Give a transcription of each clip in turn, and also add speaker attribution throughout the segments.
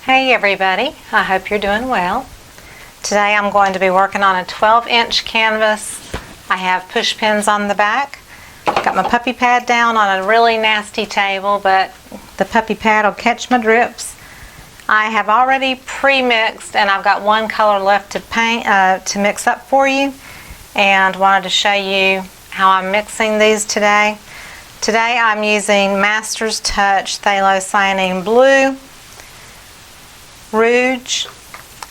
Speaker 1: Hey everybody, I hope you're doing well. Today I'm going to be working on a 12-inch canvas. I have push pins on the back. Got my puppy pad down on a really nasty table, but the puppy pad will catch my drips. I have already pre-mixed and I've got one color left to paint to mix up for you, and wanted to show you how I'm mixing these today. Today I'm using Masters Touch Phthalocyanine Blue, Rouge,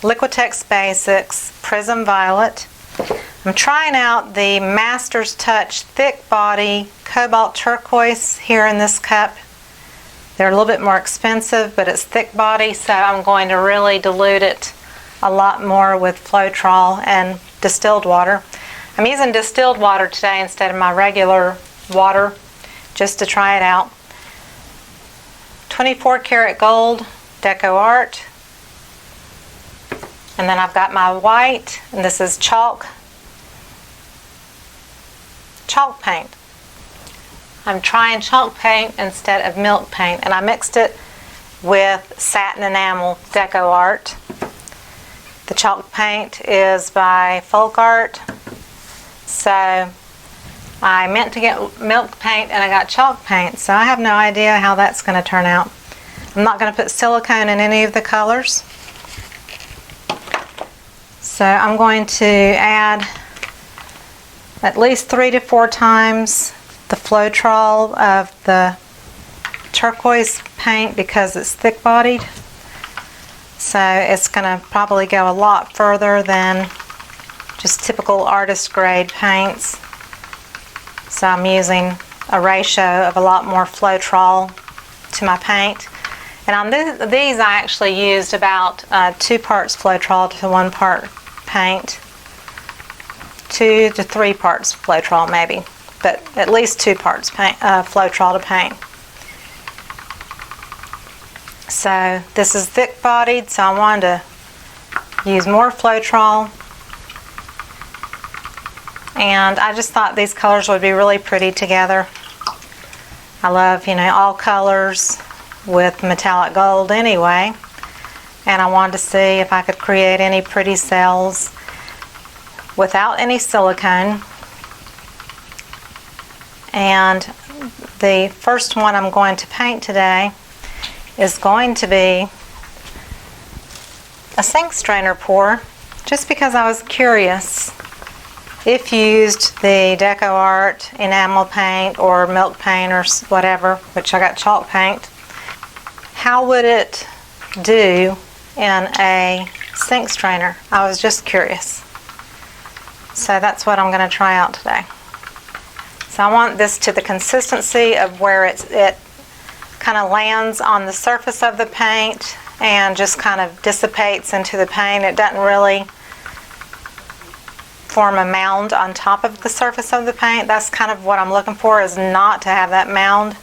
Speaker 1: Liquitex Basics Prism Violet. I'm trying out the Masters Touch Thick Body Cobalt Turquoise here in this cup. They're a little bit more expensive, but it's thick body, so I'm going to really dilute it a lot more with Floetrol and distilled water. I'm using distilled water today instead of my regular water, just to try it out. 24 karat gold DecoArt. And then I've got my white, and this is chalk paint. I'm trying chalk paint instead of milk paint, and I mixed it with Satin Enamel DecoArt. The chalk paint is by DecoArt. So I meant to get milk paint and I got chalk paint, so I have no idea how that's going to turn out. I'm not going to put silicone in any of the colors. So I'm going to add at least 3 to 4 times the Floetrol of the turquoise paint because it's thick bodied. So it's going to probably go a lot further than just typical artist grade paints. So I'm using a ratio of a lot more Floetrol to my paint. And on these I actually used about 2 parts Floetrol to 1 part paint. 2 to 3 parts Floetrol maybe, but at least 2 parts Floetrol to paint. So this is thick bodied, so I wanted to use more Floetrol. And I just thought these colors would be really pretty together. I love, all colors with metallic gold anyway. And I wanted to see if I could create any pretty cells without any silicone. And the first one I'm going to paint today is going to be a sink strainer pour, just because I was curious if you used the DecoArt enamel paint or milk paint or whatever, which I got chalk paint, how would it do in a sink strainer? I was just curious. So that's what I'm going to try out today. So I want this to the consistency of where it kind of lands on the surface of the paint and just kind of dissipates into the paint. It doesn't really form a mound on top of the surface of the paint. That's kind of what I'm looking for, is not to have that mound.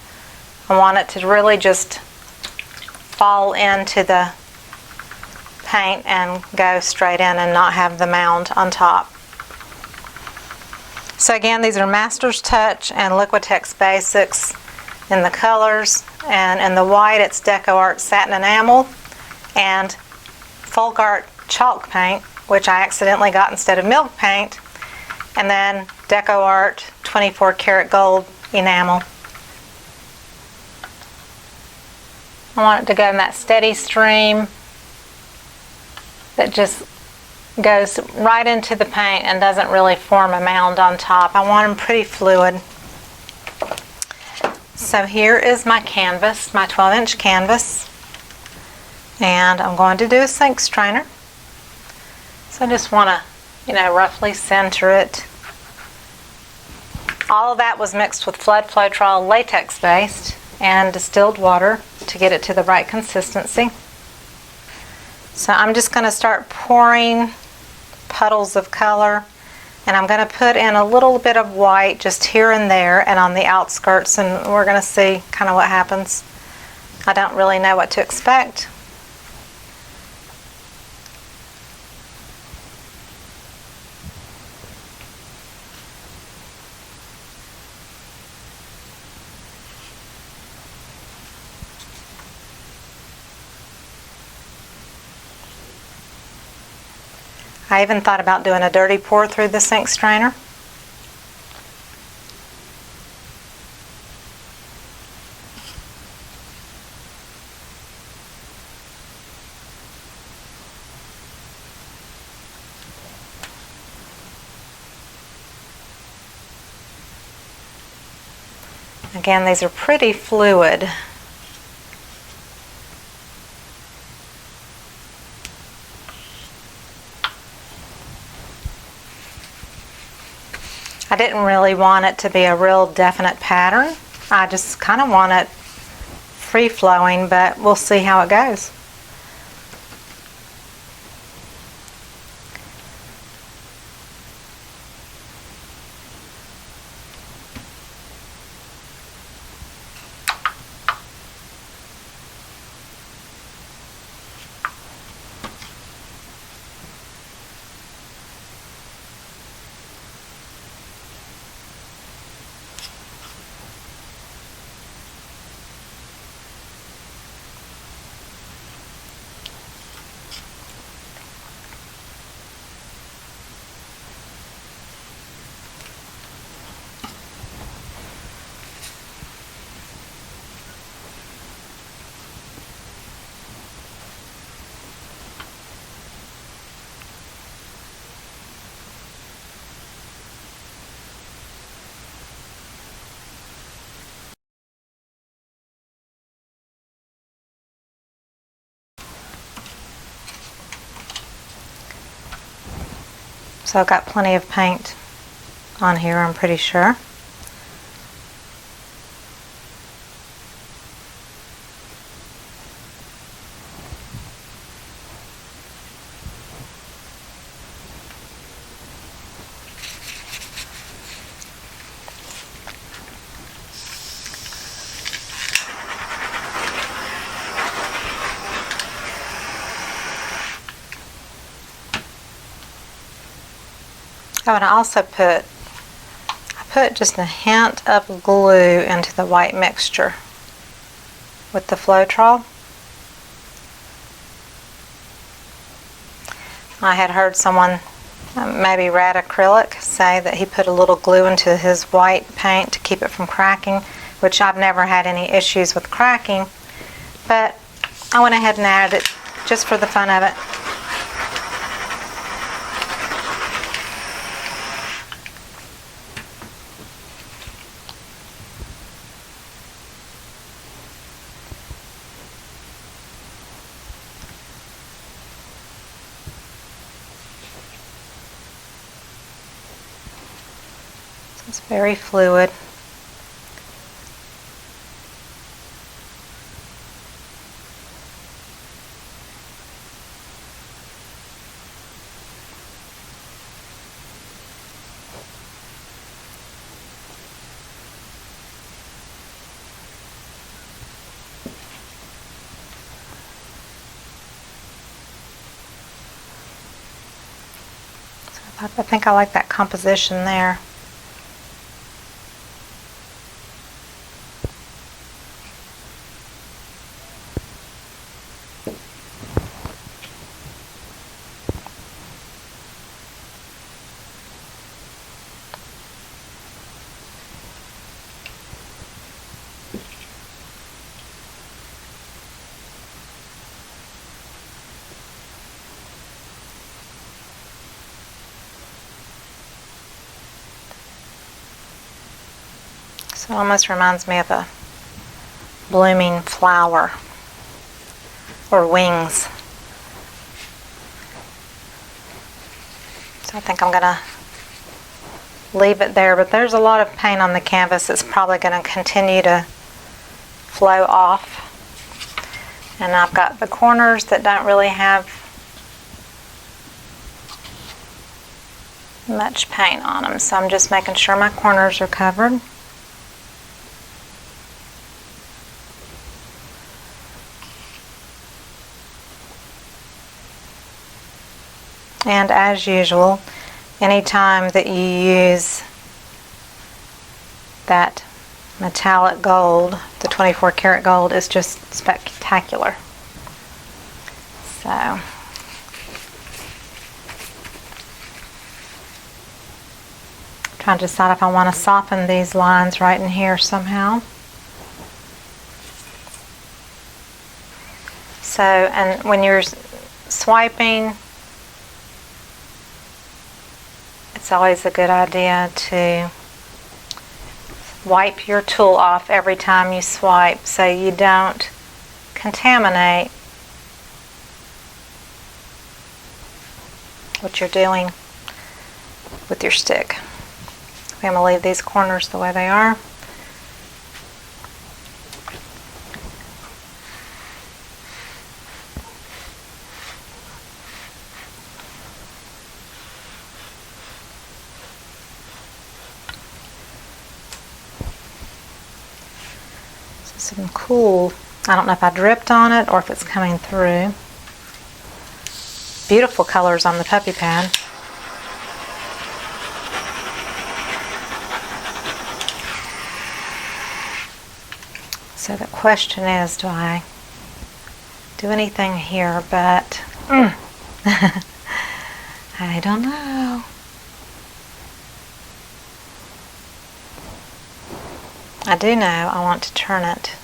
Speaker 1: I want it to really just fall into the paint and go straight in and not have the mound on top. So again, these are Masters Touch and Liquitex Basics in the colors, and in the white it's DecoArt Satin Enamel and DecoArt chalk paint, which I accidentally got instead of milk paint, and then DecoArt 24 karat gold enamel. I want it to go in that steady stream that just goes right into the paint and doesn't really form a mound on top. I want them pretty fluid. So here is my canvas, my 12-inch canvas, and I'm going to do a sink strainer. So I just want to, roughly center it. All of that was mixed with Floetrol latex based and distilled water to get it to the right consistency. So I'm just going to start pouring puddles of color, and I'm going to put in a little bit of white just here and there and on the outskirts, and we're going to see kind of what happens. I don't really know what to expect. I even thought about doing a dirty pour through the sink strainer. Again, these are pretty fluid. I didn't really want it to be a real definite pattern. I just kind of want it free-flowing, but we'll see how it goes. So I've got plenty of paint on here, I'm pretty sure. Oh, and I also put just a hint of glue into the white mixture with the Floetrol. I had heard someone, maybe Red Acrylic, say that he put a little glue into his white paint to keep it from cracking, which I've never had any issues with cracking, but I went ahead and added it just for the fun of it. It's very fluid. So I think I like that composition there. So it almost reminds me of a blooming flower or wings. So I think I'm going to leave it there, but there's a lot of paint on the canvas. It's probably going to continue to flow off. And I've got the corners that don't really have much paint on them, so I'm just making sure my corners are covered. And as usual, anytime that you use that metallic gold, the 24 karat gold, is just spectacular. So trying to decide if I want to soften these lines right in here somehow. So, and when you're swiping, it's always a good idea to wipe your tool off every time you swipe so you don't contaminate what you're doing with your stick. I'm going to leave these corners the way they are. Some cool, I don't know if I dripped on it or if it's coming through. Beautiful colors on the puppy pad. So the question is, do I do anything here? But I don't know. I do know I want to turn it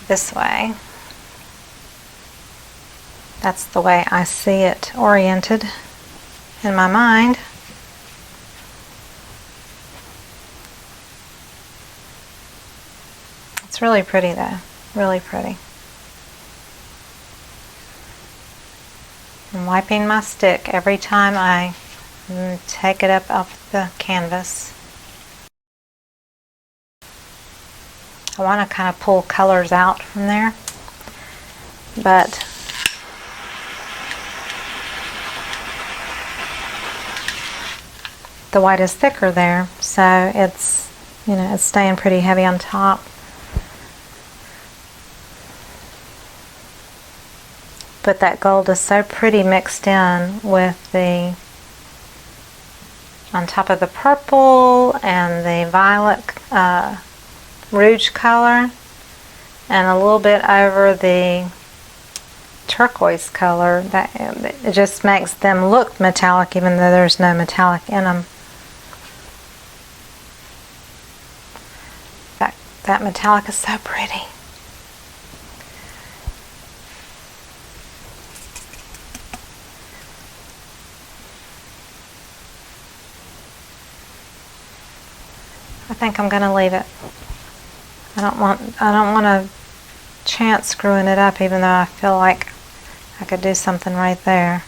Speaker 1: this way. That's the way I see it oriented in my mind. It's really pretty though, really pretty. I'm wiping my stick every time I take it up off the canvas. I want to kind of pull colors out from there, but the white is thicker there, so it's, you know, it's staying pretty heavy on top. But that gold is so pretty mixed in with the, on top of the purple and the violet rouge color, and a little bit over the turquoise color. That it just makes them look metallic even though there's no metallic in them. That metallic is so pretty. I think I'm going to leave it. I don't want a chance screwing it up, even though I feel like I could do something right there.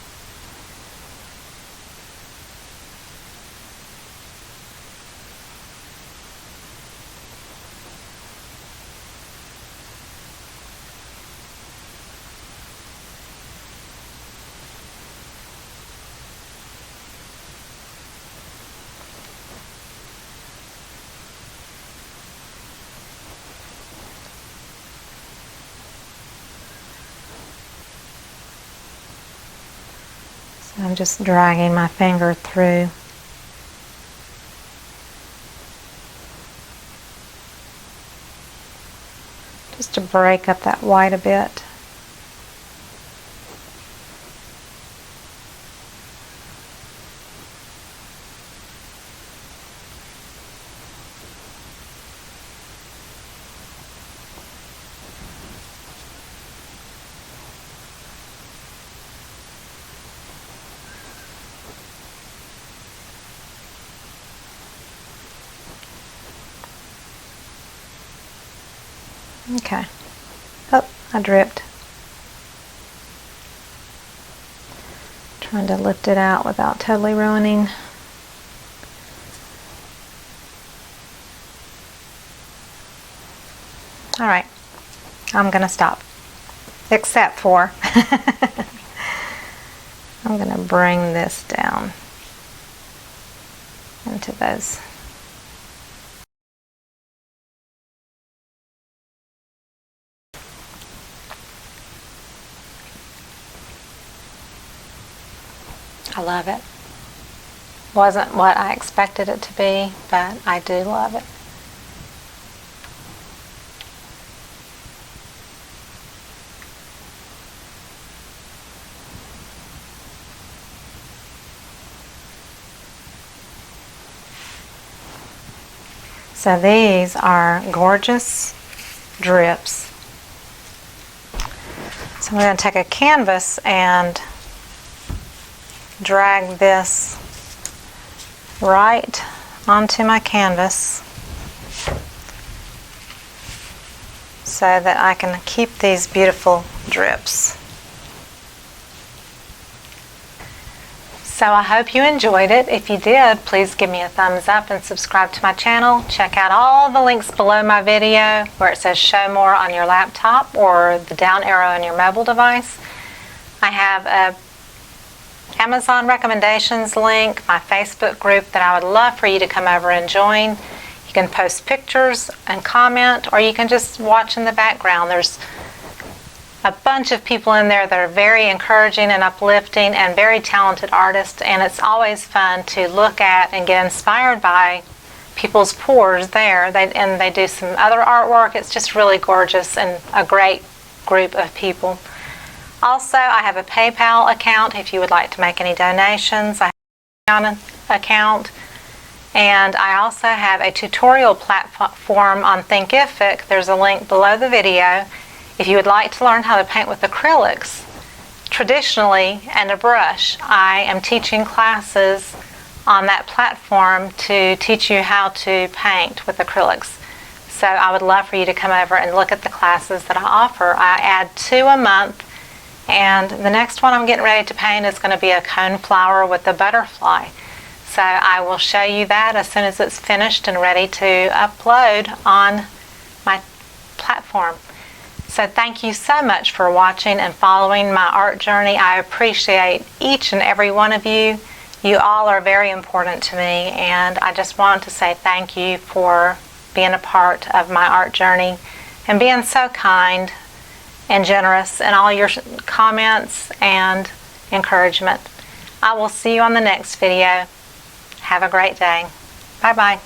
Speaker 1: I'm just dragging my finger through. Just to break up that white a bit. Okay. Oh, I dripped. Trying to lift it out without totally ruining. All right, I'm gonna stop. Except for I'm gonna bring this down into those. I love it. Wasn't what I expected it to be, but I do love it. So these are gorgeous drips. So I'm going to take a canvas and drag this right onto my canvas so that I can keep these beautiful drips. So I hope you enjoyed it. If you did, please give me a thumbs up and subscribe to my channel. Check out all the links below my video where it says show more on your laptop or the down arrow on your mobile device. I have a Amazon recommendations link, my Facebook group that I would love for you to come over and join. You can post pictures and comment, or you can just watch in the background. There's a bunch of people in there that are very encouraging and uplifting and very talented artists, and it's always fun to look at and get inspired by people's pours there. They do some other artwork. It's just really gorgeous and a great group of people. Also, I have a PayPal account if you would like to make any donations. I have an account, and I also have a tutorial platform on Thinkific. There's a link below the video. If you would like to learn how to paint with acrylics traditionally and a brush, I am teaching classes on that platform to teach you how to paint with acrylics. So I would love for you to come over and look at the classes that I offer. I add 2 a month, and the next one I'm getting ready to paint is going to be a cone flower with a butterfly. So I will show you that as soon as it's finished and ready to upload on my platform. So thank you so much for watching and following my art journey. I appreciate each and every one of you. You all are very important to me, and I just want to say thank you for being a part of my art journey and being so kind and generous in all your comments and encouragement. I will see you on the next video. Have a great day. Bye-bye.